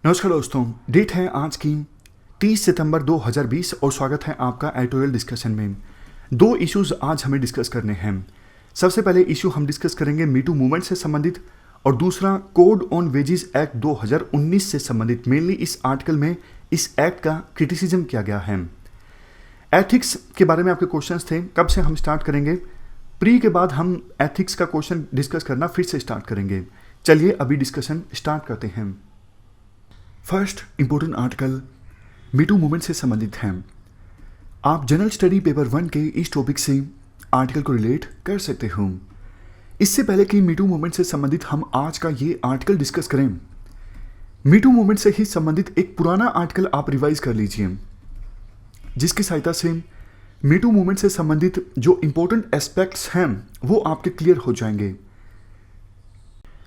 नमस्कार दोस्तों, डेट है आज की 30 सितंबर 2020 और स्वागत है आपका एडिटोरियल डिस्कशन में। दो इश्यूज आज हमें डिस्कस करने हैं। सबसे पहले इशू हम डिस्कस करेंगे मीटू मूवमेंट से संबंधित और दूसरा कोड ऑन वेजेस एक्ट 2019 से संबंधित। मेनली इस आर्टिकल में इस एक्ट का क्रिटिसिज्म किया गया है। एथिक्स के बारे में आपके क्वेश्चंस थे, कब से हम स्टार्ट करेंगे। प्री के बाद हम एथिक्स का क्वेश्चन डिस्कस करना फिर से स्टार्ट करेंगे। चलिए अभी डिस्कशन स्टार्ट करते हैं। First important article me too movement से संबंधित है। आप जनरल स्टडी पेपर 1 के इस टॉपिक से आर्टिकल को रिलेट कर सकते हो। इससे पहले कि मीटू मूवमेंट से संबंधित हम आज का ये आर्टिकल डिस्कस करें, मीटू मूवमेंट से ही संबंधित एक पुराना आर्टिकल आप रिवाइज कर लीजिए, जिसकी सहायता से मीटू मूवमेंट से संबंधित जो इंपॉर्टेंट एस्पेक्ट्स हैं वो आपके क्लियर हो जाएंगे।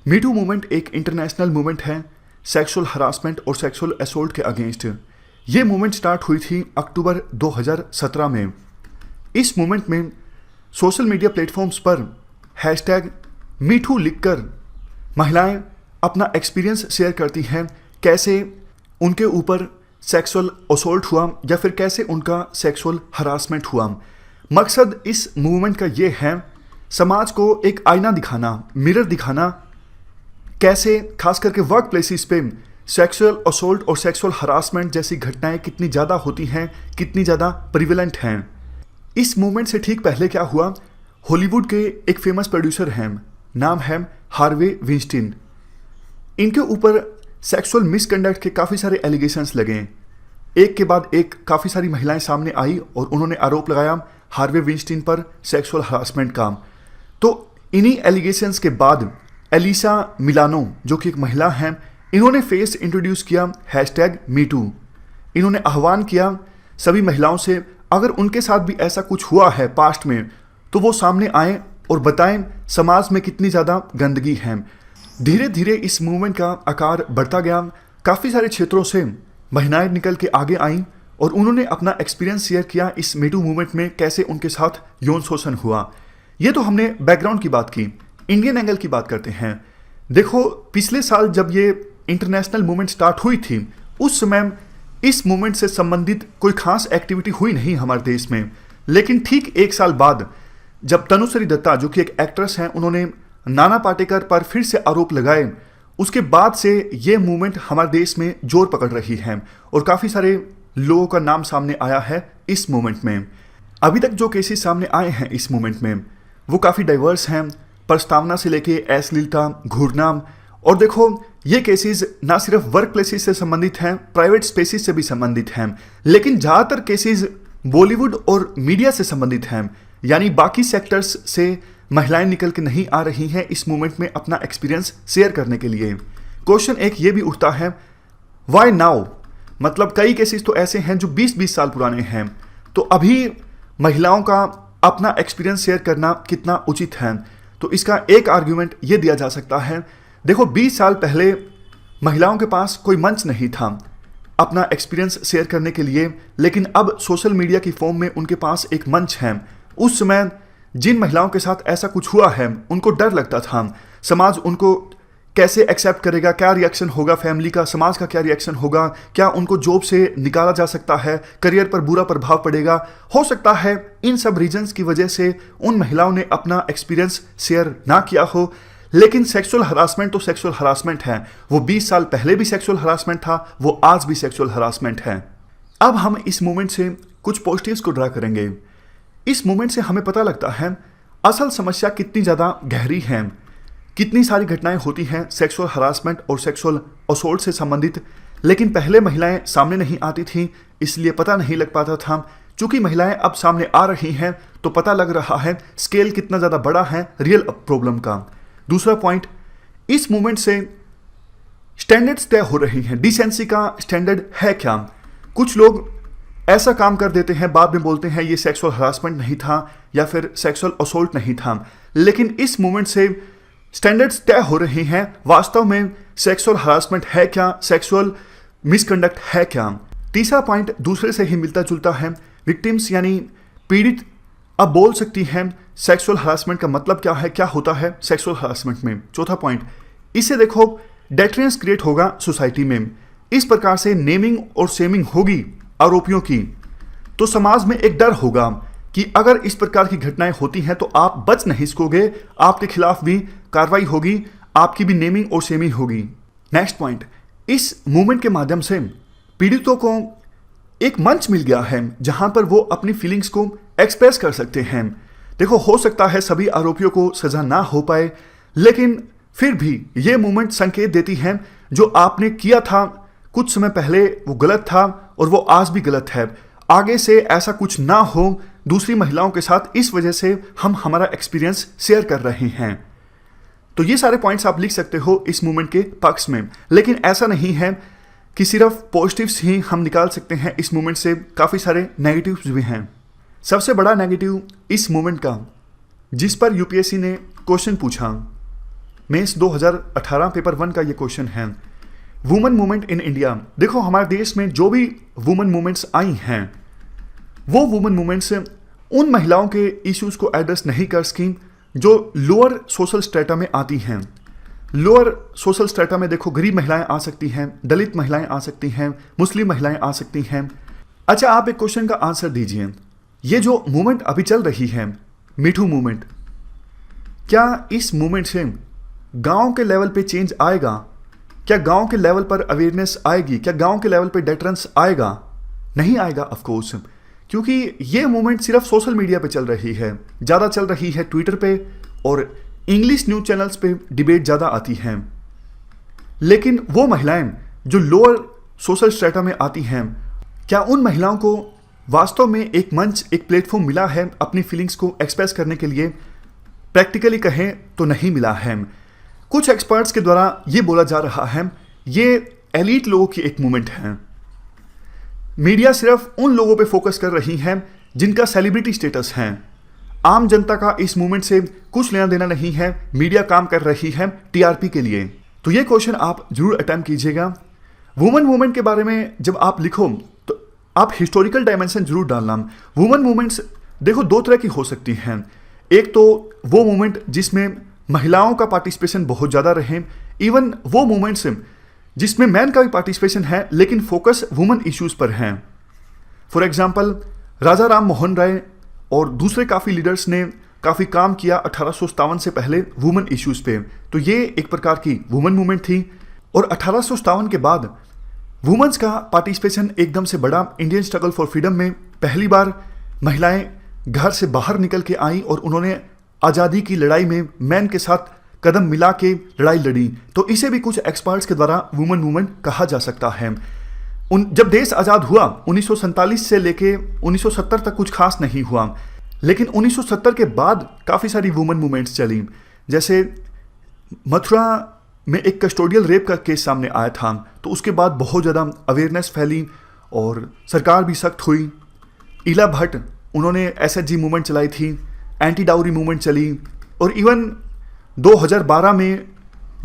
मीटू मूवमेंट एक इंटरनेशनल मूवमेंट है सेक्सुअल हरासमेंट और सेक्सुअल असोल्ट के अगेंस्ट। ये मूवमेंट स्टार्ट हुई थी अक्टूबर 2017 में। इस मूवमेंट में सोशल मीडिया प्लेटफॉर्म्स पर हैशटैग मीटू लिखकर महिलाएं अपना एक्सपीरियंस शेयर करती हैं, कैसे उनके ऊपर सेक्सुअल असोल्ट हुआ या फिर कैसे उनका सेक्सुअल हरासमेंट हुआ। मकसद इस मूवमेंट का ये है समाज को एक आईना दिखाना, मिरर दिखाना, कैसे खास करके वर्क प्लेसेस पे सेक्सुअल असोल्ट और सेक्सुअल हरासमेंट जैसी घटनाएं कितनी ज़्यादा होती हैं, कितनी ज़्यादा प्रिवेलेंट हैं। इस मूवमेंट से ठीक पहले क्या हुआ, हॉलीवुड के एक फेमस प्रोड्यूसर हैं, नाम है हार्वे विंस्टीन। इनके ऊपर सेक्सुअल मिसकंडक्ट के काफ़ी सारे एलिगेशंस लगे। एक के बाद एक काफ़ी सारी महिलाएं सामने आई और उन्होंने आरोप लगाया हार्वे विंस्टीन पर सेक्सुअल हरासमेंट का। तो इन्हीं एलिगेशंस के बाद एलिसा मिलानो, जो कि एक महिला हैं, इन्होंने फेस इंट्रोड्यूस किया हैशटैग मीटू। इन्होंने आह्वान किया सभी महिलाओं से, अगर उनके साथ भी ऐसा कुछ हुआ है पास्ट में तो वो सामने आएं और बताएं समाज में कितनी ज़्यादा गंदगी है। धीरे धीरे इस मूवमेंट का आकार बढ़ता गया। काफ़ी सारे क्षेत्रों से महिलाएं निकल के आगे आईं और उन्होंने अपना एक्सपीरियंस शेयर किया इस मीटू मूवमेंट में, कैसे उनके साथ यौन शोषण हुआ। ये तो हमने बैकग्राउंड की बात की। इंडियन एंगल की बात करते हैं। देखो, पिछले साल जब ये इंटरनेशनल मूवमेंट स्टार्ट हुई थी, उस समय इस मूवमेंट से संबंधित कोई खास एक्टिविटी हुई नहीं हमारे देश में। लेकिन ठीक एक साल बाद जब तनुश्री दत्ता, जो कि एक एक्ट्रेस हैं, उन्होंने नाना पाटेकर पर फिर से आरोप लगाए, उसके बाद से ये मूवमेंट हमारे देश में जोर पकड़ रही है और काफ़ी सारे लोगों का नाम सामने आया है इस मूवमेंट में। अभी तक जो केसेस सामने आए हैं इस मूवमेंट में वो काफ़ी डाइवर्स हैं, प्रस्तावना से लेके अश्लीलता, घूरना। और देखो, ये केसेस ना सिर्फ वर्क प्लेसेस से संबंधित हैं, प्राइवेट स्पेसेस से भी संबंधित हैं, लेकिन ज़्यादातर केसेस बॉलीवुड और मीडिया से संबंधित हैं। यानी बाकी सेक्टर्स से महिलाएं निकल के नहीं आ रही हैं इस मूवमेंट में अपना एक्सपीरियंस शेयर करने के लिए। क्वेश्चन एक ये भी उठता है, व्हाई नाउ? मतलब कई केसेस तो ऐसे हैं जो 20-20 साल पुराने हैं, तो अभी महिलाओं का अपना एक्सपीरियंस शेयर करना कितना उचित है? तो इसका एक आर्ग्यूमेंट ये दिया जा सकता है, देखो 20 साल पहले महिलाओं के पास कोई मंच नहीं था अपना एक्सपीरियंस शेयर करने के लिए, लेकिन अब सोशल मीडिया की फॉर्म में उनके पास एक मंच है। उस समय जिन महिलाओं के साथ ऐसा कुछ हुआ है उनको डर लगता था, समाज उनको कैसे एक्सेप्ट करेगा, क्या रिएक्शन होगा फैमिली का, समाज का क्या रिएक्शन होगा, क्या उनको जॉब से निकाला जा सकता है, करियर पर बुरा प्रभाव पड़ेगा। हो सकता है इन सब रीजंस की वजह से उन महिलाओं ने अपना एक्सपीरियंस शेयर ना किया हो। लेकिन सेक्सुअल हरासमेंट तो सेक्सुअल हरासमेंट है। वो 20 साल पहले भी सेक्सुअल हरासमेंट था, वो आज भी सेक्सुअल हरासमेंट है। अब हम इस मूवमेंट से कुछ पॉजिटिव्स को ड्रा करेंगे। इस मूवमेंट से हमें पता लगता है असल समस्या कितनी ज़्यादा गहरी है, कितनी सारी घटनाएं होती हैं सेक्सुअल हरासमेंट और सेक्सुअल असोल्ट से संबंधित। लेकिन पहले महिलाएं सामने नहीं आती थीं, इसलिए पता नहीं लग पाता था। चूंकि महिलाएं अब सामने आ रही हैं तो पता लग रहा है स्केल कितना ज़्यादा बड़ा है रियल प्रॉब्लम का। दूसरा पॉइंट, इस मूवमेंट से स्टैंडर्ड्स तय हो रही हैं। डिसेंसी का स्टैंडर्ड है क्या? कुछ लोग ऐसा काम कर देते हैं, बाद में बोलते हैं ये सेक्सुअल हरासमेंट नहीं था या फिर सेक्सुअल असोल्ट नहीं था, लेकिन इस मूवमेंट से स्टैंडर्ड्स तय हो रहे हैं वास्तव में सेक्सुअल हरासमेंट है क्या, सेक्सुअल मिसकंडक्ट है क्या। तीसरा पॉइंट दूसरे से ही मिलता जुलता है। विक्टिम्स यानी पीड़ित अब बोल सकती हैं सेक्सुअल हरासमेंट का मतलब क्या है, क्या होता है सेक्सुअल हरासमेंट में। चौथा पॉइंट, इससे देखो डेटरेंस क्रिएट होगा सोसाइटी में। इस प्रकार से नेमिंग और शेमिंग होगी आरोपियों की, तो समाज में एक डर होगा कि अगर इस प्रकार की घटनाएं होती हैं तो आप बच नहीं सकोगे, आपके खिलाफ भी कार्रवाई होगी, आपकी भी नेमिंग और शेमिंग होगी। नेक्स्ट पॉइंट, इस मूवमेंट के माध्यम से पीड़ितों को एक मंच मिल गया है जहां पर वो अपनी फीलिंग्स को एक्सप्रेस कर सकते हैं। देखो, हो सकता है सभी आरोपियों को सजा ना हो पाए, लेकिन फिर भी ये मूवमेंट संकेत देती है जो आपने किया था कुछ समय पहले वो गलत था और वो आज भी गलत है। आगे से ऐसा कुछ ना हो दूसरी महिलाओं के साथ, इस वजह से हम हमारा एक्सपीरियंस शेयर कर रहे हैं। तो ये सारे पॉइंट्स आप लिख सकते हो इस मूवमेंट के पक्ष में, लेकिन ऐसा नहीं है कि सिर्फ पॉजिटिव्स ही हम निकाल सकते हैं इस मूवमेंट से, काफ़ी सारे नेगेटिव्स भी हैं। सबसे बड़ा नेगेटिव इस मूवमेंट का, जिस पर यूपीएससी ने क्वेश्चन पूछा, मेंस 2018 पेपर 1 का ये क्वेश्चन है, वुमेन मूवमेंट इन इंडिया। देखो, हमारे देश में जो भी वुमेन मूवमेंट्स आई हैं, वो वुमेन मूवमेंट्स उन महिलाओं के इश्यूज को एड्रेस नहीं कर सकी जो लोअर सोशल स्ट्रेटा में आती हैं। लोअर सोशल स्ट्रेटा में देखो, गरीब महिलाएं आ सकती हैं, दलित महिलाएं आ सकती हैं, मुस्लिम महिलाएं आ सकती हैं। अच्छा, आप एक क्वेश्चन का आंसर दीजिए, ये जो मूवमेंट अभी चल रही है, मीठू मूवमेंट, क्या इस मूवमेंट से गांव के लेवल पे चेंज आएगा? क्या गांव के लेवल पर अवेयरनेस आएगी? क्या गांव के लेवल पे डेटरेंस आएगा? नहीं आएगा ऑफ कोर्स, क्योंकि ये मूवमेंट सिर्फ सोशल मीडिया पे चल रही है, ज़्यादा चल रही है ट्विटर पे और इंग्लिश न्यूज़ चैनल्स पे डिबेट ज़्यादा आती हैं। लेकिन वो महिलाएं जो लोअर सोशल स्ट्रेटा में आती हैं, क्या उन महिलाओं को वास्तव में एक मंच, एक प्लेटफॉर्म मिला है अपनी फीलिंग्स को एक्सप्रेस करने के लिए? प्रैक्टिकली कहें तो नहीं मिला है। कुछ एक्सपर्ट्स के द्वारा ये बोला जा रहा है ये एलीट लोगों की एक मूवमेंट है। मीडिया सिर्फ उन लोगों पे फोकस कर रही है जिनका सेलिब्रिटी स्टेटस है। आम जनता का इस मूवमेंट से कुछ लेना देना नहीं है। मीडिया काम कर रही है टीआरपी के लिए। तो ये क्वेश्चन आप जरूर अटेम्प्ट कीजिएगा। वुमेन मूवमेंट के बारे में जब आप लिखो तो आप हिस्टोरिकल डायमेंशन जरूर डालना। वुमेन मूवमेंट्स देखो दो तरह की हो सकती हैं। एक तो वो मूवमेंट जिसमें महिलाओं का पार्टिसिपेशन बहुत ज़्यादा रहे, इवन वो मूवमेंट्स जिसमें मैन का भी पार्टिसिपेशन है लेकिन फोकस वुमेन इश्यूज़ पर है। फॉर एग्जांपल राजा राम मोहन राय और दूसरे काफ़ी लीडर्स ने काफ़ी काम किया 1857 से पहले वुमेन इश्यूज़ पे, तो ये एक प्रकार की वुमेन मूवमेंट थी। और 1857 के बाद वुमेन्स का पार्टिसिपेशन एकदम से बढ़ा। इंडियन स्ट्रगल फॉर फ्रीडम में पहली बार महिलाएं घर से बाहर निकल के आई और उन्होंने आज़ादी की लड़ाई में मैन के साथ कदम मिला के लड़ाई लड़ी। तो इसे भी कुछ एक्सपर्ट्स के द्वारा वुमेन मूवमेंट कहा जा सकता है। जब देश आज़ाद हुआ 1947 से लेके 1970 तक कुछ खास नहीं हुआ, लेकिन 1970 के बाद काफ़ी सारी वुमेन मूवमेंट्स चली। जैसे मथुरा में एक कस्टोडियल रेप का केस सामने आया था, तो उसके बाद बहुत ज़्यादा अवेयरनेस फैली और सरकार भी सख्त हुई। इला भट्ट उन्होंने एसएचजी मूवमेंट चलाई थी, एंटी डाउरी मूवमेंट चली, और इवन 2012 में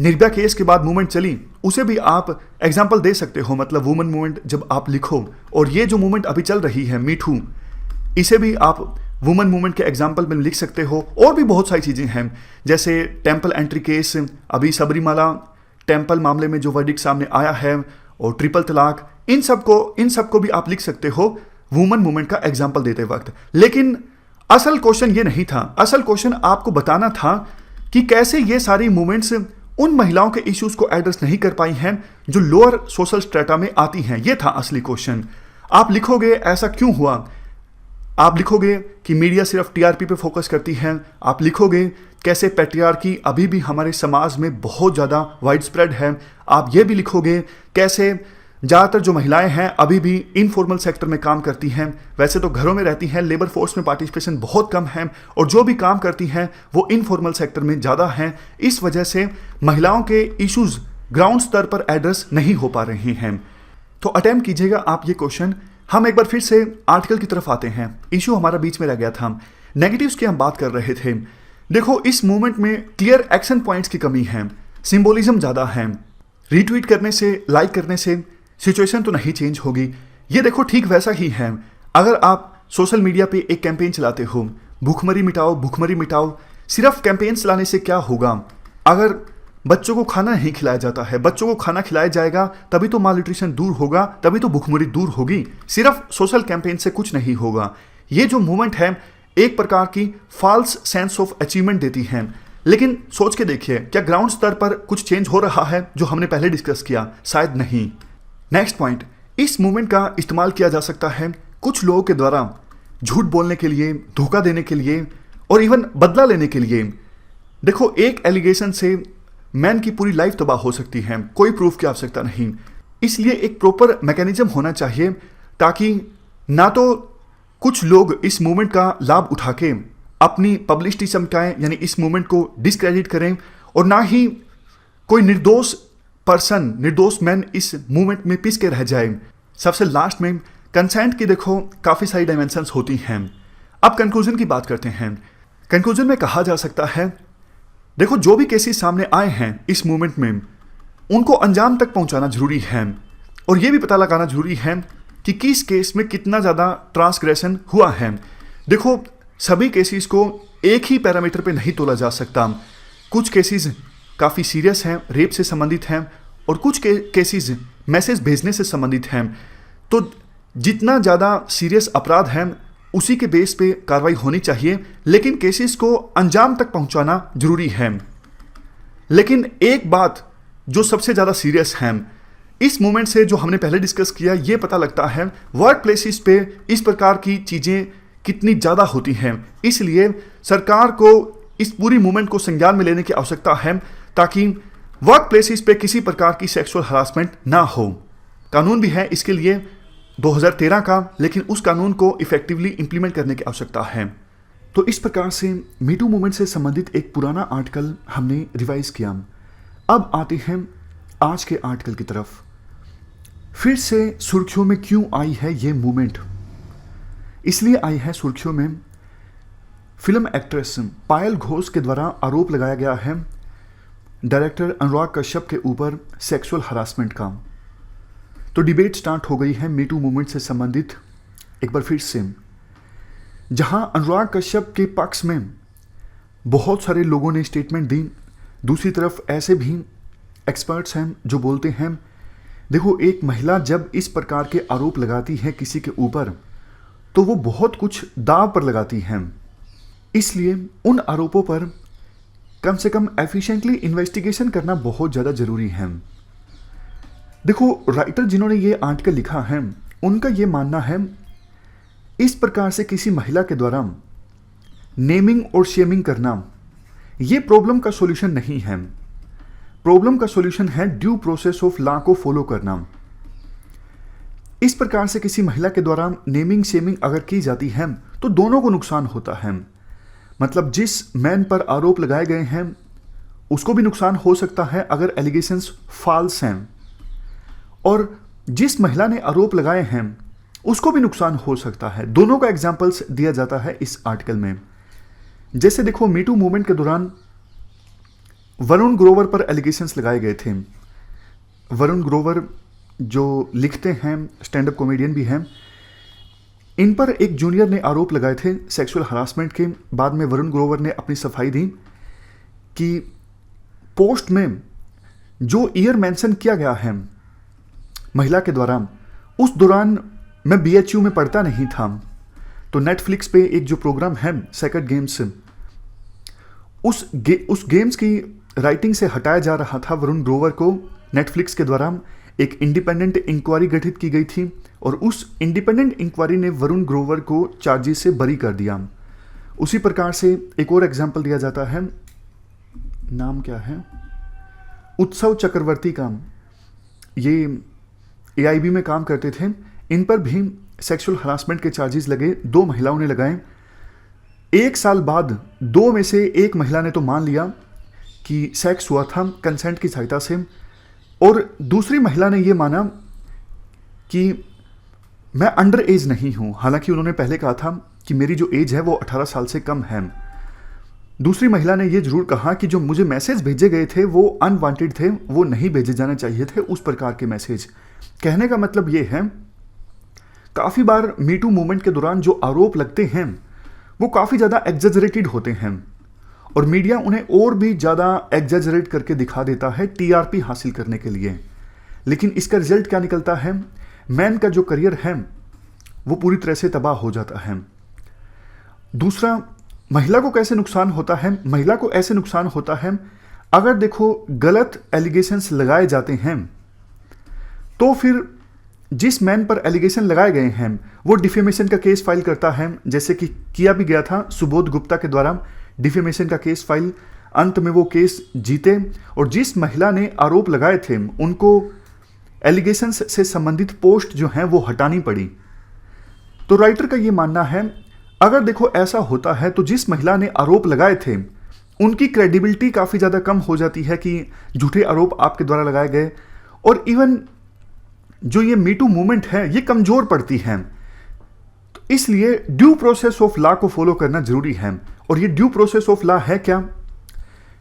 निर्भया केस के बाद मूवमेंट चली, उसे भी आप एग्जाम्पल दे सकते हो। मतलब वुमेन मूवमेंट जब आप लिखो, और ये जो मूवमेंट अभी चल रही है मीठू, इसे भी आप वुमेन मूवमेंट के एग्जाम्पल में लिख सकते हो। और भी बहुत सारी चीज़ें हैं, जैसे टेम्पल एंट्री केस, अभी सबरीमाला टेम्पल मामले में जो वर्डिक्ट सामने आया है, और ट्रिपल तलाक, इन सबको भी आप लिख सकते हो वुमेन मूवमेंट का एग्जाम्पल देते वक्त। लेकिन असल क्वेश्चन ये नहीं था। असल क्वेश्चन आपको बताना था कि कैसे ये सारी मूवमेंट्स उन महिलाओं के इश्यूज को एड्रेस नहीं कर पाई हैं जो लोअर सोशल स्ट्रेटा में आती हैं। ये था असली क्वेश्चन। आप लिखोगे ऐसा क्यों हुआ, आप लिखोगे कि मीडिया सिर्फ टीआरपी पे फोकस करती है, आप लिखोगे कैसे पैट्रियार्की अभी भी हमारे समाज में बहुत ज़्यादा वाइड स्प्रेड है, आप ये भी लिखोगे कैसे ज़्यादातर जो महिलाएं हैं अभी भी इनफॉर्मल सेक्टर में काम करती हैं। वैसे तो घरों में रहती हैं, लेबर फोर्स में पार्टिसिपेशन बहुत कम है, और जो भी काम करती हैं वो इनफॉर्मल सेक्टर में ज़्यादा हैं। इस वजह से महिलाओं के इश्यूज़ ग्राउंड स्तर पर एड्रेस नहीं हो पा रहे हैं। तो अटेम्प्ट कीजिएगा आप ये क्वेश्चन। हम एक बार फिर से आर्टिकल की तरफ आते हैं। इशू हमारा बीच में रह गया था, नेगेटिव्स की हम बात कर रहे थे। देखो, इस मूवमेंट में क्लियर एक्शन पॉइंट्स की कमी है, सिंबोलिज्म ज़्यादा है। रीट्वीट करने से, लाइक करने से सिचुएशन तो नहीं चेंज होगी। ये देखो ठीक वैसा ही है। अगर आप सोशल मीडिया पे एक कैंपेन चलाते हो, भूखमरी मिटाओ, भूखमरी मिटाओ, सिर्फ कैंपेन चलाने से क्या होगा? अगर बच्चों को खाना नहीं खिलाया जाता है। बच्चों को खाना खिलाया जाएगा तभी तो मालन्यूट्रिशन दूर होगा, तभी तो भूखमरी दूर होगी। सिर्फ सोशल कैंपेन से कुछ नहीं होगा। ये जो मूवमेंट है एक प्रकार की फॉल्स सेंस ऑफ अचीवमेंट देती है, लेकिन सोच के देखिए क्या ग्राउंड स्तर पर कुछ चेंज हो रहा है जो हमने पहले डिस्कस किया? शायद नहीं। नेक्स्ट पॉइंट, इस मूवमेंट का इस्तेमाल किया जा सकता है कुछ लोगों के द्वारा झूठ बोलने के लिए, धोखा देने के लिए और इवन बदला लेने के लिए। देखो, एक एलिगेशन से मैन की पूरी लाइफ तबाह हो सकती है, कोई प्रूफ की आवश्यकता नहीं। इसलिए एक प्रॉपर मैकेनिज्म होना चाहिए ताकि ना तो कुछ लोग इस मूवमेंट का लाभ उठा के अपनी पब्लिसिटी चमकाएं, यानी इस मूवमेंट को डिस्क्रेडिट करें, और ना ही कोई निर्दोष पर्सन, निर्दोष मैन इस मूवमेंट में पिस के रह जाए। सबसे लास्ट में कंसेंट की देखो काफ़ी सारी डायमेंशंस होती हैं। अब कंक्लूजन की बात करते हैं। कंक्लूजन में कहा जा सकता है, देखो जो भी केसेस सामने आए हैं इस मूवमेंट में, उनको अंजाम तक पहुंचाना जरूरी है और ये भी पता लगाना जरूरी है कि किस केस में कितना ज़्यादा ट्रांसग्रेशन हुआ है। देखो, सभी केसेस को एक ही पैरामीटर पे नहीं तोला जा सकता। कुछ केसेस काफ़ी सीरियस हैं, रेप से संबंधित हैं, और कुछ केसेस मैसेज भेजने से संबंधित हैं। तो जितना ज़्यादा सीरियस अपराध हैं उसी के बेस पे कार्रवाई होनी चाहिए, लेकिन केसेस को अंजाम तक पहुंचाना जरूरी है। लेकिन एक बात जो सबसे ज़्यादा सीरियस है इस मूवमेंट से, जो हमने पहले डिस्कस किया, ये पता लगता है वर्क प्लेसेस पे इस प्रकार की चीज़ें कितनी ज़्यादा होती हैं। इसलिए सरकार को इस पूरी मूवमेंट को संज्ञान में लेने की आवश्यकता है ताकि वर्क प्लेसेस पे किसी प्रकार की सेक्सुअल हरासमेंट ना हो। कानून भी है इसके लिए 2013 का, लेकिन उस कानून को इफेक्टिवली इंप्लीमेंट करने की आवश्यकता है। तो इस प्रकार से मीटू मूवमेंट से संबंधित एक पुराना आर्टिकल हमने रिवाइज किया। अब आते हैं आज के आर्टिकल की तरफ। फिर से सुर्खियों में क्यों आई है ये मूवमेंट? इसलिए आई है सुर्खियों में, फिल्म एक्ट्रेस पायल घोष के द्वारा आरोप लगाया गया है डायरेक्टर अनुराग कश्यप के ऊपर सेक्सुअल हरासमेंट का। तो डिबेट स्टार्ट हो गई है मीटू मूवमेंट से संबंधित एक बार फिर से, जहां अनुराग कश्यप के पक्ष में बहुत सारे लोगों ने स्टेटमेंट दी। दूसरी तरफ ऐसे भी एक्सपर्ट्स हैं जो बोलते हैं, देखो एक महिला जब इस प्रकार के आरोप लगाती है किसी के ऊपर तो वो बहुत कुछ दांव पर लगाती हैं। इसलिए उन आरोपों पर कम से कम एफिशिएंटली इन्वेस्टिगेशन करना बहुत ज़्यादा ज़रूरी है। देखो, राइटर जिन्होंने ये आर्टिकल लिखा है उनका ये मानना है इस प्रकार से किसी महिला के द्वारा नेमिंग और शेमिंग करना ये प्रॉब्लम का सॉल्यूशन नहीं है। प्रॉब्लम का सॉल्यूशन है ड्यू प्रोसेस ऑफ लॉ को फॉलो करना। इस प्रकार से किसी महिला के द्वारा नेमिंग शेमिंग अगर की जाती है तो दोनों को नुकसान होता है। मतलब जिस मैन पर आरोप लगाए गए हैं उसको भी नुकसान हो सकता है अगर एलिगेशंस फॉल्स हैं, और जिस महिला ने आरोप लगाए हैं उसको भी नुकसान हो सकता है। दोनों का एग्जाम्पल्स दिया जाता है इस आर्टिकल में। जैसे देखो, मीटू मूवमेंट के दौरान वरुण ग्रोवर पर एलिगेशंस लगाए गए थे। वरुण ग्रोवर जो लिखते हैं, स्टैंड अप कॉमेडियन भी हैं, इन पर एक जूनियर ने आरोप लगाए थे सेक्सुअल हरासमेंट के। बाद में वरुण ग्रोवर ने अपनी सफाई दी कि पोस्ट में जो ईयर मेंशन किया गया है महिला के द्वारा, उस दौरान मैं BHU में पढ़ता नहीं था। तो नेटफ्लिक्स पे एक जो प्रोग्राम है सेक्रेड गेम्स, उस गेम्स की राइटिंग से हटाया जा रहा था वरुण ग्रोवर को। नेटफ्लिक्स के द्वारा एक इंडिपेंडेंट इंक्वायरी गठित की गई थी और उस इंडिपेंडेंट इंक्वायरी ने वरुण ग्रोवर को चार्जेस से बरी कर दिया। उसी प्रकार से एक और एग्जाम्पल दिया जाता है, नाम क्या है, उत्सव चक्रवर्ती का। ये AIB में काम करते थे। इन पर भी सेक्सुअल हरासमेंट के चार्जेस लगे, 2 महिलाओं ने लगाए। 1 साल बाद 2 में से एक महिला ने तो मान लिया कि सेक्स हुआ था कंसेंट की सहायता से, और दूसरी महिला ने यह माना कि मैं अंडर एज नहीं हूं। हालांकि उन्होंने पहले कहा था कि मेरी जो एज है वो 18 साल से कम है। दूसरी महिला ने यह जरूर कहा कि जो मुझे मैसेज भेजे गए थे वो अनवांटेड थे, वो नहीं भेजे जाने चाहिए थे उस प्रकार के मैसेज। कहने का मतलब ये है, काफ़ी बार मीटू मूवमेंट के दौरान जो आरोप लगते हैं वो काफ़ी ज़्यादा एग्जेजरेटेड होते हैं और मीडिया उन्हें और भी ज़्यादा एग्जैजरेट करके दिखा देता है टीआरपी हासिल करने के लिए। लेकिन इसका रिजल्ट क्या निकलता है? मैन का जो करियर है वो पूरी तरह से तबाह हो जाता है। दूसरा, महिला को कैसे नुकसान होता है? महिला को ऐसे नुकसान होता है, अगर देखो गलत एलिगेशंस लगाए जाते हैं तो फिर जिस मैन पर एलिगेशन लगाए गए हैं वो डिफेमेशन का केस फाइल करता है, जैसे कि किया भी गया था सुबोध गुप्ता के द्वारा डिफेमेशन का केस फाइल। अंत में वो केस जीते और जिस महिला ने आरोप लगाए थे उनको एलिगेशंस से संबंधित पोस्ट जो हैं वो हटानी पड़ी। तो राइटर का ये मानना है, अगर देखो ऐसा होता है तो जिस महिला ने आरोप लगाए थे उनकी क्रेडिबिलिटी काफ़ी ज़्यादा कम हो जाती है कि झूठे आरोप आपके द्वारा लगाए गए, और इवन जो ये मीटू मूवमेंट है ये कमज़ोर पड़ती है। तो इसलिए ड्यू प्रोसेस ऑफ लॉ को फॉलो करना जरूरी है। और ये ड्यू प्रोसेस ऑफ लॉ है क्या?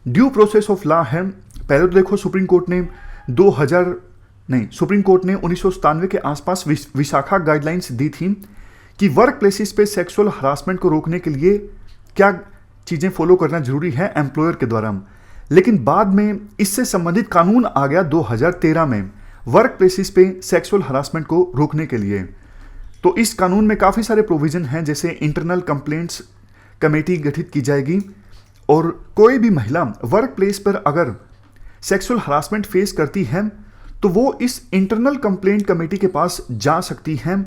ड्यू प्रोसेस ऑफ लॉ है, पहले तो देखो सुप्रीम कोर्ट ने 1997 के आसपास विशाखा गाइडलाइंस दी थी कि वर्क प्लेसेस पे सेक्सुअल हरासमेंट को रोकने के लिए क्या चीज़ें फॉलो करना जरूरी है एम्प्लॉयर के द्वारा। लेकिन बाद में इससे संबंधित कानून आ गया 2013 में वर्क प्लेसेस पे सेक्सुअल हरासमेंट को रोकने के लिए। तो इस कानून में काफ़ी सारे प्रोविजन हैं, जैसे इंटरनल कंप्लेंट्स कमेटी गठित की जाएगी और कोई भी महिला वर्क प्लेस पर अगर सेक्सुअल हरासमेंट फेस करती है तो वो इस इंटरनल कंप्लेंट कमेटी के पास जा सकती हैं,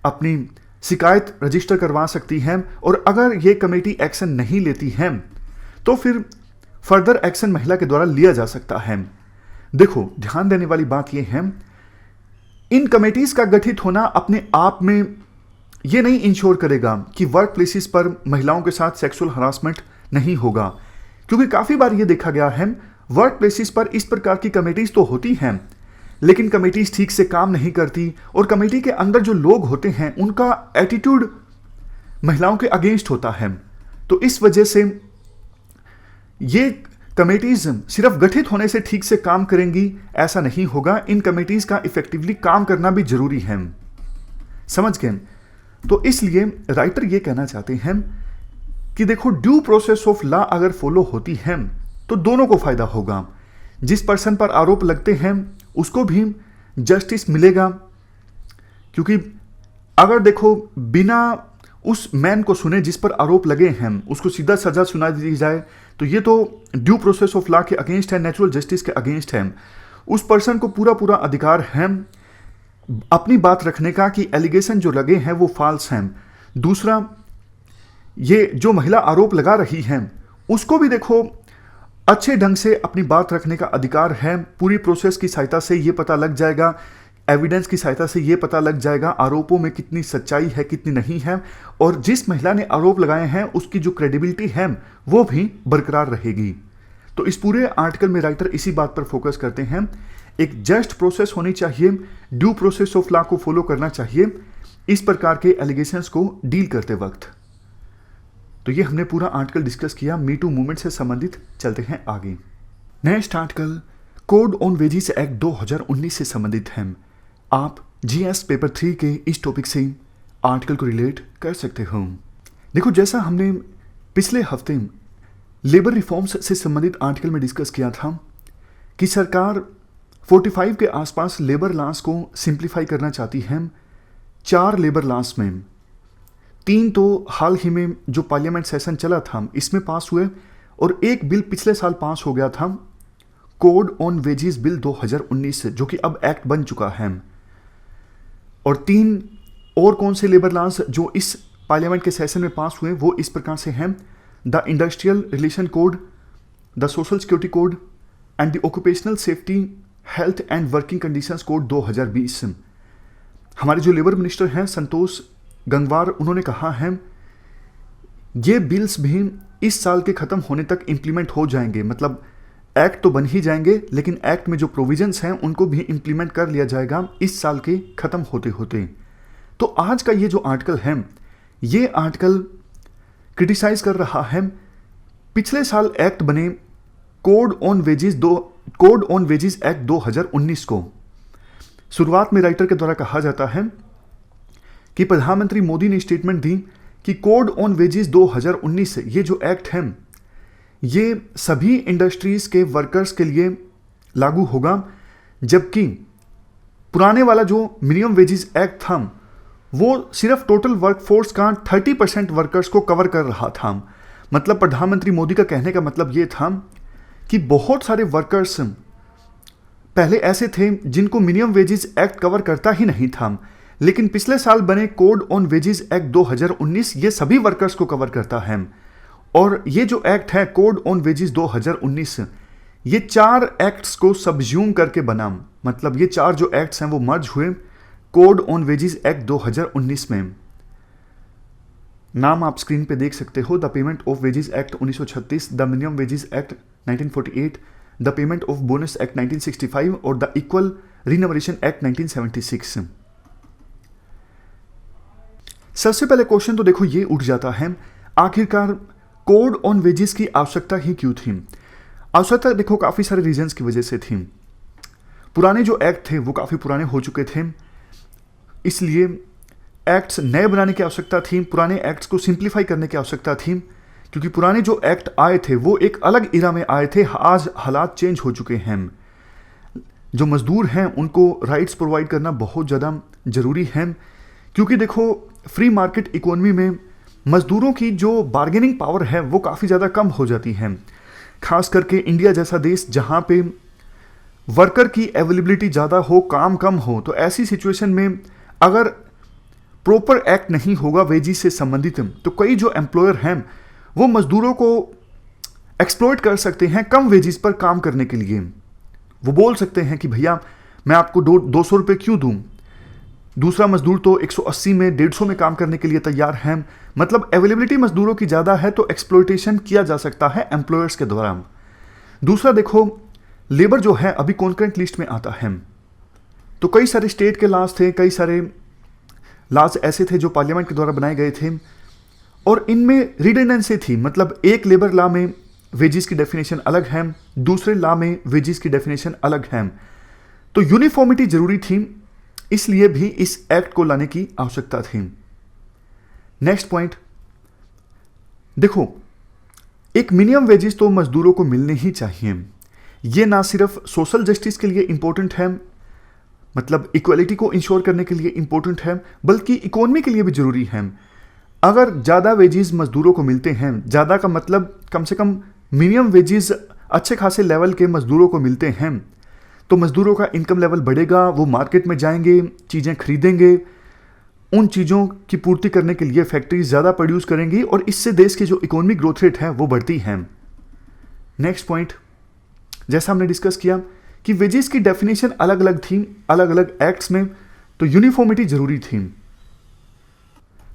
अपनी शिकायत रजिस्टर करवा सकती हैं, और अगर ये कमेटी एक्शन नहीं लेती है तो फिर फर्दर एक्शन महिला के द्वारा लिया जा सकता है। देखो, ध्यान देने वाली बात यह है, इन कमेटीज का गठित होना अपने आप में ये नहीं इंश्योर करेगा कि वर्क प्लेसेस पर महिलाओं के साथ सेक्सुअल हरासमेंट नहीं होगा, क्योंकि काफ़ी बार ये देखा गया है वर्क प्लेसेस पर इस प्रकार की कमेटीज तो होती हैं लेकिन कमेटीज ठीक से काम नहीं करती, और कमेटी के अंदर जो लोग होते हैं उनका एटीट्यूड महिलाओं के अगेंस्ट होता है। तो इस वजह से ये कमेटीज सिर्फ गठित होने से ठीक से काम करेंगी ऐसा नहीं होगा, इन कमेटीज का इफेक्टिवली काम करना भी जरूरी है। समझ गए? तो इसलिए राइटर ये कहना चाहते हैं कि देखो, ड्यू प्रोसेस ऑफ लॉ अगर फॉलो होती है तो दोनों को फायदा होगा। जिस पर्सन पर आरोप लगते हैं उसको भी जस्टिस मिलेगा, क्योंकि अगर देखो बिना उस मैन को सुने जिस पर आरोप लगे हैं उसको सीधा सजा सुना दी जाए तो ये तो ड्यू प्रोसेस ऑफ लॉ के अगेंस्ट है, नेचुरल जस्टिस के अगेंस्ट है। उस पर्सन को पूरा पूरा अधिकार है अपनी बात रखने का कि एलिगेशन जो लगे हैं वो फॉल्स हैं। दूसरा, ये जो महिला आरोप लगा रही है उसको भी देखो अच्छे ढंग से अपनी बात रखने का अधिकार है। पूरी प्रोसेस की सहायता से ये पता लग जाएगा, एविडेंस की सहायता से ये पता लग जाएगा आरोपों में कितनी सच्चाई है कितनी नहीं है, और जिस महिला ने आरोप लगाए हैं उसकी जो क्रेडिबिलिटी है वो भी बरकरार रहेगी। तो इस पूरे आर्टिकल में राइटर इसी बात पर फोकस करते हैं, एक जस्ट प्रोसेस होनी चाहिए, ड्यू प्रोसेस ऑफ लॉ को फॉलो करना चाहिए इस प्रकार के एलिगेशंस को डील करते वक्त। तो ये हमने पूरा आर्टिकल डिस्कस किया, मी टू मूवमेंट से संबंधित। चलते हैं आगे। Next article code on wages act 2019 से संबंधित है। आप जीएस पेपर 3 के इस टॉपिक से आर्टिकल को रिलेट कर सकते हो। देखो, जैसा हमने पिछले हफ्ते लेबर रिफॉर्म्स से संबंधित आर्टिकल में डिस्कस किया था कि सरकार 45 के आसपास लेबर लॉस को सिंप्लीफाई करना चाहती है। 4 लेबर लॉस में 3 तो हाल ही में जो पार्लियामेंट सेशन चला था इसमें पास हुए, और एक बिल पिछले साल पास हो गया था, कोड ऑन वेजेस बिल 2019, जो कि अब एक्ट बन चुका है। और 3 और कौन से लेबर लॉस जो इस पार्लियामेंट के सेशन में पास हुए वो इस प्रकार से हैं: the industrial relation code, the social security code and the occupational safety health and working conditions code 2020। हमारे जो लेबर मिनिस्टर हैं संतोष गंगवार, उन्होंने कहा है ये बिल्स भी इस साल के ख़त्म होने तक इम्प्लीमेंट हो जाएंगे, मतलब एक्ट तो बन ही जाएंगे लेकिन एक्ट में जो प्रोविजंस हैं उनको भी इम्प्लीमेंट कर लिया जाएगा इस साल के ख़त्म होते होते। तो आज का ये जो आर्टिकल है, ये आर्टिकल क्रिटिसाइज कर रहा है पिछले साल एक्ट बने कोड ऑन वेजेस एक्ट 2019 को। शुरुआत में राइटर के द्वारा कहा जाता है कि प्रधानमंत्री मोदी ने स्टेटमेंट दी कि कोड ऑन वेजेस 2019 ये जो एक्ट है ये सभी इंडस्ट्रीज के वर्कर्स के लिए लागू होगा, जबकि पुराने वाला जो मिनिमम वेजेस एक्ट था वो सिर्फ टोटल वर्कफोर्स का 30% वर्कर्स को कवर कर रहा था। मतलब प्रधानमंत्री मोदी का कहने का मतलब ये था कि बहुत सारे वर्कर्स पहले ऐसे थे जिनको मिनिमम वेजेस एक्ट कवर करता ही नहीं था, लेकिन पिछले साल बने कोड ऑन वेजेस एक्ट 2019 ये सभी वर्कर्स को कवर करता है। और ये जो एक्ट है कोड ऑन वेजेस 2019, ये 4 एक्ट्स को सबज्यूम करके बना। मतलब ये 4 जो एक्ट्स हैं वो मर्ज हुए कोड ऑन वेजेस एक्ट 2019 में। नाम आप स्क्रीन पे देख सकते हो, the payment of wages act 1936, the minimum wages act 1948, the payment of bonus act 1965 और द इक्वल रिनोवेशन एक्ट 1976। सबसे पहले क्वेश्चन तो देखो ये उठ जाता है, आखिरकार कोड ऑन वेजेस की आवश्यकता ही क्यों थी? आवश्यकता देखो काफी सारे रीजंस की वजह से थी। पुराने जो एक्ट थे वो काफी पुराने हो चुके थे, इसलिए एक्ट्स नए बनाने की आवश्यकता थी। पुराने एक्ट्स को सिंप्लीफाई करने की आवश्यकता थी, क्योंकि पुराने जो एक्ट आए थे वो एक अलग इरा में आए थे। आज हालात चेंज हो चुके हैं। जो मजदूर हैं उनको राइट्स प्रोवाइड करना बहुत ज़्यादा ज़रूरी है, क्योंकि देखो फ्री मार्केट इकोनॉमी में मजदूरों की जो बार्गेनिंग पावर है वो काफ़ी ज़्यादा कम हो जाती है। खास करके इंडिया जैसा देश जहाँ पे वर्कर की अवेलेबिलिटी ज़्यादा हो, काम कम हो, तो ऐसी सिचुएशन में अगर प्रॉपर एक्ट नहीं होगा वेजेस से संबंधित, तो कई जो एम्प्लॉयर हैं वो मजदूरों को एक्सप्लॉइट कर सकते हैं कम वेजेस पर काम करने के लिए। वो बोल सकते हैं कि भैया मैं आपको 200 रुपये क्यों दूं, दूसरा मजदूर तो 180 में 150 में काम करने के लिए तैयार है। मतलब अवेलेबिलिटी मजदूरों की ज़्यादा है तो एक्सप्लॉइटेशन किया जा सकता है एम्प्लॉयर्स के द्वारा। दूसरा देखो लेबर जो है अभी कॉन्करेंट लिस्ट में आता है, तो कई सारे स्टेट के लॉज थे, कई सारे लॉज ऐसे थे जो पार्लियामेंट के द्वारा बनाए गए थे और इनमें रिडंडेंसी थी। मतलब एक लेबर लॉ में वेजेस की डेफिनेशन अलग है, दूसरे लॉ में वेजेस की डेफिनेशन अलग है, तो यूनिफॉर्मिटी जरूरी थी, इसलिए भी इस एक्ट को लाने की आवश्यकता थी। नेक्स्ट पॉइंट देखो, एक मिनिमम वेजेस तो मजदूरों को मिलने ही चाहिए। ये ना सिर्फ सोशल जस्टिस के लिए इंपॉर्टेंट है, मतलब इक्वलिटी को इंश्योर करने के लिए इंपॉर्टेंट है, बल्कि इकोनॉमी के लिए भी जरूरी है। अगर ज़्यादा वेजेस मजदूरों को मिलते हैं, ज़्यादा का मतलब कम से कम मिनिमम वेजेस अच्छे खासे लेवल के मजदूरों को मिलते हैं, तो मजदूरों का इनकम लेवल बढ़ेगा, वो मार्केट में जाएंगे, चीज़ें खरीदेंगे, उन चीज़ों की पूर्ति करने के लिए फैक्ट्रीज ज़्यादा प्रोड्यूस करेंगी और इससे देश की जो इकोनॉमिक ग्रोथ रेट है वो बढ़ती है। नेक्स्ट पॉइंट, जैसा हमने डिस्कस किया कि वेजेस की डेफिनेशन अलग अलग थी अलग अलग एक्ट्स में, तो यूनिफॉर्मिटी जरूरी थी।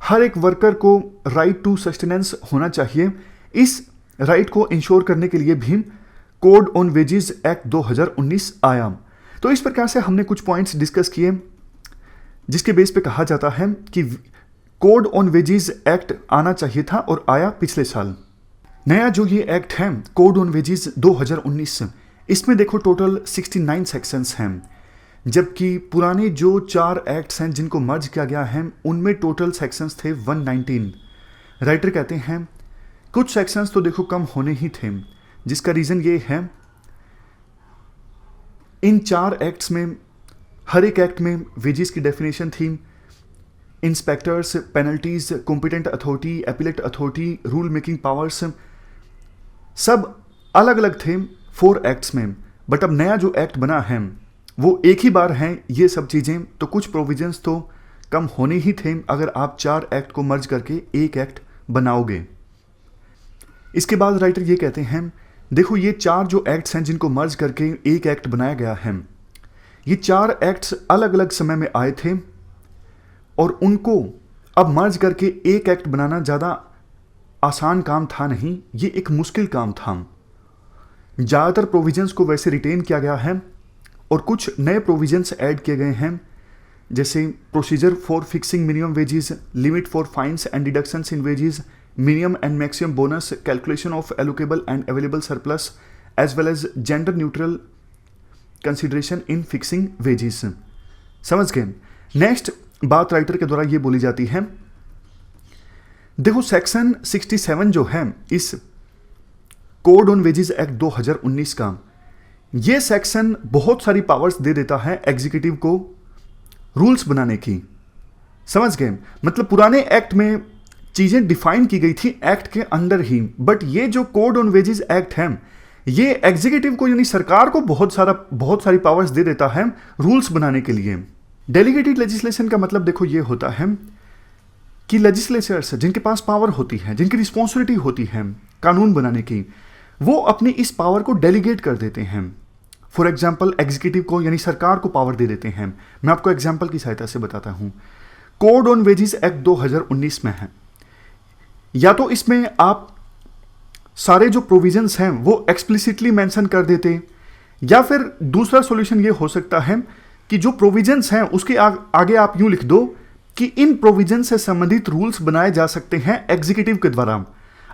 हर एक वर्कर को राइट टू सस्टेनेंस होना चाहिए। इस राइट को इंश्योर करने के लिए भी कोड ऑन वेजेस एक्ट 2019 आया। तो इस प्रकार से हमने कुछ पॉइंट्स डिस्कस किए जिसके बेस पे कहा जाता है कि कोड ऑन वेजेस एक्ट आना चाहिए था और आया पिछले साल। नया जो ये एक्ट है कोड ऑन वेजेस 2019, इसमें देखो टोटल 69 सेक्शंस हैं, जबकि पुराने जो 4 एक्ट्स हैं जिनको मर्ज किया गया है उनमें टोटल सेक्शंस थे 119। राइटर कहते हैं कुछ सेक्शंस तो देखो कम होने ही थे, जिसका रीज़न ये है इन 4 एक्ट्स में हर एक एक्ट में वेजेस की डेफिनेशन थी, inspectors, penalties, competent authority, appellate authority, rule making powers, सब अलग अलग थे 4 एक्ट्स में। बट अब नया जो एक्ट बना है वो एक ही बार है ये सब चीज़ें, तो कुछ प्रोविजंस तो कम होने ही थे अगर आप 4 एक्ट को मर्ज करके एक एक्ट बनाओगे। इसके बाद राइटर ये कहते हैं देखो ये 4 जो एक्ट्स हैं जिनको मर्ज करके एक एक्ट बनाया गया है, ये 4 एक्ट्स अलग अलग समय में आए थे और उनको अब मर्ज करके एक एक्ट बनाना ज़्यादा आसान काम था नहीं, ये एक मुश्किल काम था। ज़्यादातर प्रोविजंस को वैसे रिटेन किया गया है और कुछ नए प्रोविजंस ऐड किए गए हैं, जैसे procedure for fixing minimum wages, limit for fines and deductions in wages, minimum and maximum bonus, calculation of allocable and available surplus, as well as gender neutral consideration in fixing wages। समझ गए? Next बात writer के द्वारा ये बोली जाती है, देखो सेक्शन 67 जो है इस कोड ऑन वेजेस एक्ट 2019 का, ये सेक्शन बहुत सारी पावर्स दे देता है एग्जीक्यूटिव को रूल्स बनाने की। समझ गए? मतलब पुराने एक्ट में चीजें डिफाइन की गई थी एक्ट के अंदर ही, बट ये जो कोड ऑन वेजेस एक्ट है ये एग्जीक्यूटिव को यानी सरकार को बहुत सारी पावर्स दे देता है रूल्स बनाने के लिए। डेलीगेटेड लेजिस्लेशन का मतलब देखो ये होता है कि लेजिस्लेचर्स जिनके पास पावर होती है, जिनकी रिस्पॉन्सिबिलिटी होती है कानून बनाने की, वो अपनी इस पावर को डेलीगेट कर देते हैं। फॉर एग्जाम्पल एग्जीक्यूटिव को यानी सरकार को पावर दे देते हैं। मैं आपको एग्जाम्पल की सहायता से बताता हूं। कोड ऑन वेजेस एक्ट 2019 में है, या तो इसमें आप सारे जो प्रोविजंस हैं वो एक्सप्लिसिटली मेंशन कर देते, या फिर दूसरा सॉल्यूशन ये हो सकता है कि जो प्रोविजंस हैं उसके आगे आप यूं लिख दो कि इन प्रोविजन से संबंधित रूल्स बनाए जा सकते हैं एग्जीक्यूटिव के द्वारा।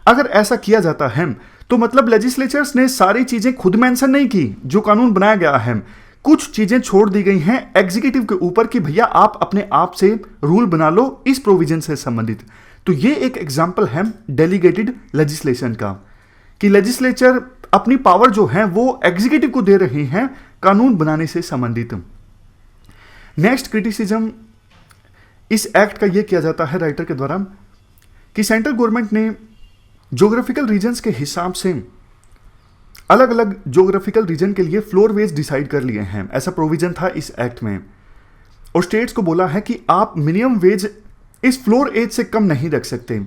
अगर ऐसा किया जाता है तो मतलब लेजिस्लेचर्स ने सारी चीजें खुद मेंशन नहीं की, जो कानून बनाया गया है कुछ चीजें छोड़ दी गई हैं एग्जीक्यूटिव के ऊपर कि भैया आप अपने आप से रूल बना लो इस प्रोविजन से संबंधित। तो ये एक एग्जाम्पल है डेलीगेटेड लेजिस्लेशन का, कि लेजिस्लेचर अपनी पावर जो है वो एग्जीक्यूटिव को दे रहे हैं कानून बनाने से संबंधित। नेक्स्ट क्रिटिसिज्म इस एक्ट का यह किया जाता है राइटर के द्वारा कि सेंट्रल गवर्नमेंट ने ज्योग्राफिकल रीजन्स के हिसाब से अलग अलग ज्योग्राफिकल रीजन के लिए फ्लोर वेज डिसाइड कर लिए हैं। ऐसा प्रोविजन था इस एक्ट में, और स्टेट्स को बोला है कि आप मिनिमम वेज इस फ्लोर एज से कम नहीं रख सकते।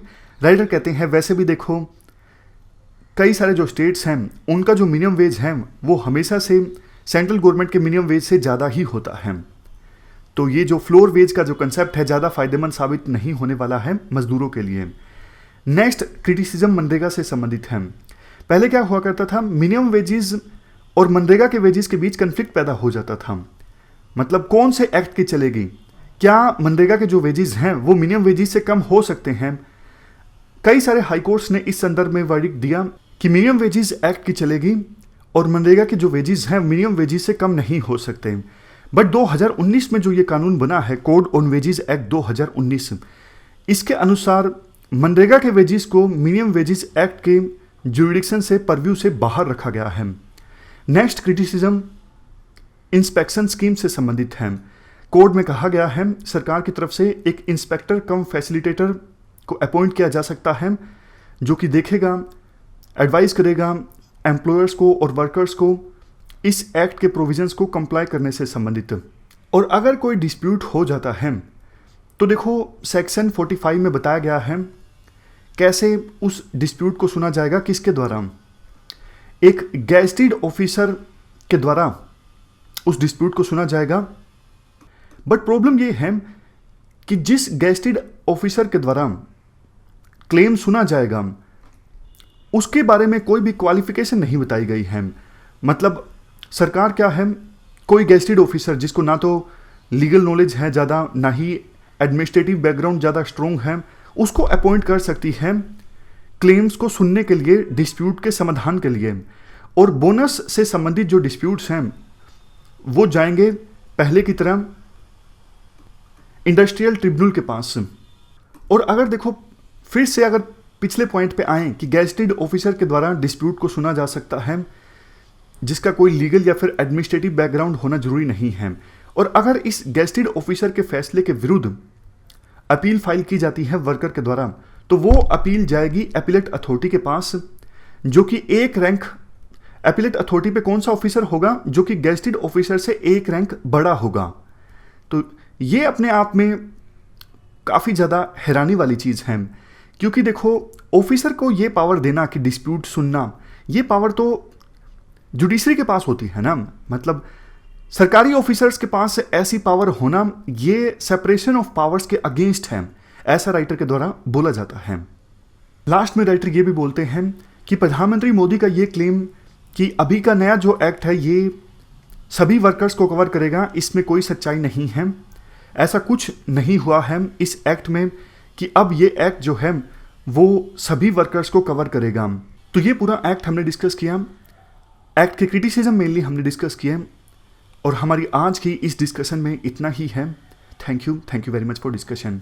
राइटर कहते हैं वैसे भी देखो कई सारे जो स्टेट्स हैं उनका जो मिनिमम वेज है वो हमेशा से सेंट्रल गवर्नमेंट के मिनिमम वेज से ज़्यादा ही होता है। तो ये जो फ्लोर वेज का जो कंसेप्ट है ज़्यादा फायदेमंद साबित नहीं होने वाला है मजदूरों के लिए। नेक्स्ट क्रिटिसिज्म मनरेगा से संबंधित है। पहले क्या हुआ करता था, मिनिमम वेजेस और मनरेगा के वेजेस के बीच कंफ्लिक्ट पैदा हो जाता था। मतलब कौन से एक्ट की चलेगी, क्या मनरेगा के जो वेजेस हैं वो मिनिमम वेजेस से कम हो सकते हैं। कई सारे हाईकोर्ट्स ने इस संदर्भ में वर्डिक्ट दिया कि मिनिमम वेजेस एक्ट की चलेगी और मनरेगा के जो वेजेस हैं मिनिमम वेजेस से कम नहीं हो सकते। बट 2019 में जो ये कानून बना है कोड ऑन वेजेस एक्ट 2019, इसके अनुसार मनरेगा के वेजेस को मिनिमम वेजेस एक्ट के ज्यूरिडिक्शन से परव्यू से बाहर रखा गया है। नेक्स्ट क्रिटिसिज्म इंस्पेक्शन स्कीम से संबंधित है। कोड में कहा गया है सरकार की तरफ से एक इंस्पेक्टर कम फैसिलिटेटर को अपॉइंट किया जा सकता है जो कि देखेगा, एडवाइस करेगा एम्प्लॉयर्स को और वर्कर्स को इस एक्ट के प्रोविजंस को कंप्लाई करने से संबंधित। और अगर कोई डिस्प्यूट हो जाता है तो देखो सेक्शन 45 में बताया गया है कैसे उस डिस्प्यूट को सुना जाएगा, किसके द्वारा, एक गैजेटेड ऑफिसर के द्वारा उस डिस्प्यूट को सुना जाएगा। बट प्रॉब्लम ये है कि जिस गैजेटेड ऑफिसर के द्वारा क्लेम सुना जाएगा उसके बारे में कोई भी क्वालिफिकेशन नहीं बताई गई है। मतलब सरकार क्या है, कोई गैजेटेड ऑफिसर जिसको ना तो लीगल नॉलेज है ज़्यादा, ना ही एडमिनिस्ट्रेटिव बैकग्राउंड ज़्यादा स्ट्रोंग है, उसको अपॉइंट कर सकती है क्लेम्स को सुनने के लिए, डिस्प्यूट के समाधान के लिए। और बोनस से संबंधित जो डिस्प्यूट्स हैं वो जाएंगे पहले की तरह इंडस्ट्रियल ट्रिब्यूनल के पास। और अगर देखो फिर से अगर पिछले पॉइंट पे आए कि गैजेटेड ऑफिसर के द्वारा डिस्प्यूट को सुना जा सकता है जिसका कोई लीगल या फिर एडमिनिस्ट्रेटिव बैकग्राउंड होना जरूरी नहीं है, और अगर इस गैजेटेड ऑफिसर के फैसले के विरुद्ध अपील फाइल की जाती है वर्कर के द्वारा तो वो अपील जाएगी एपीलेट अथॉरिटी के पास, जो कि एक रैंक, एपीलेट अथॉरिटी पे कौन सा ऑफिसर होगा जो कि गैजेटेड ऑफिसर से एक रैंक बड़ा होगा। तो ये अपने आप में काफ़ी ज़्यादा हैरानी वाली चीज़ है, क्योंकि देखो ऑफिसर को ये पावर देना कि डिस्प्यूट सुनना, ये पावर तो जुडिशरी के पास होती है ना। मतलब सरकारी ऑफिसर्स के पास ऐसी पावर होना ये सेपरेशन ऑफ पावर्स के अगेंस्ट है, ऐसा राइटर के द्वारा बोला जाता है। लास्ट में राइटर ये भी बोलते हैं कि प्रधानमंत्री मोदी का ये क्लेम कि अभी का नया जो एक्ट है ये सभी वर्कर्स को कवर करेगा, इसमें कोई सच्चाई नहीं है। ऐसा कुछ नहीं हुआ है इस एक्ट में कि अब ये एक्ट जो है वो सभी वर्कर्स को कवर करेगा। तो ये पूरा एक्ट हमने डिस्कस किया, एक्ट के क्रिटिसिज्म मेनली हमने डिस्कस किए, और हमारी आज की इस डिस्कशन में इतना ही है। Thank you very much for discussion.